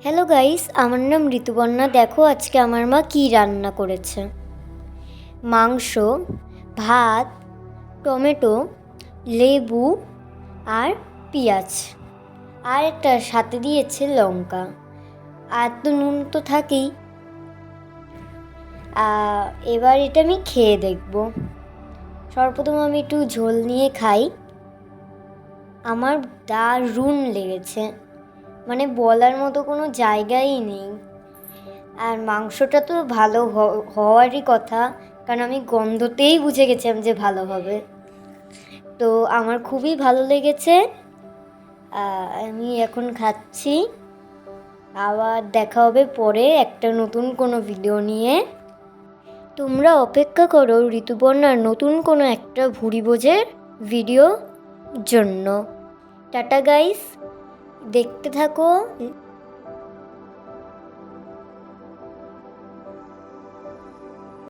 Hello guys, আমার নাম ঋতুপর্ণা। দেখো আজকে আমার মা কি রান্না করেছে। মাংস, ভাত, টমেটো, লেবু আর পেঁয়াজ, আর একটা সাথে দিয়েছে লঙ্কা। আর তো নুন তো থাকেই। এবার এটা আমি খেয়ে দেখব। সর্বপ্রথম আমি একটু ঝোল নিয়ে খাই। আমার দারুণ লেগেছে, মানে বলার মতো কোনো জায়গাই নেই। আর মাংসটা তো ভালো হওয়ারই কথা, কারণ আমি গন্ধতেই বুঝে গেছিলাম যে ভালো হবে। তো আমার খুবই ভালো লেগেছে। আমি এখন খাচ্ছি। আবার দেখা হবে পরে একটা নতুন কোনো ভিডিও নিয়ে। তোমরা অপেক্ষা করো ঋতুপর্ণার নতুন কোনো একটা ভুঁড়ি ভোজের ভিডিও জন্য। টাটা গাইস, দেখতে থাকো।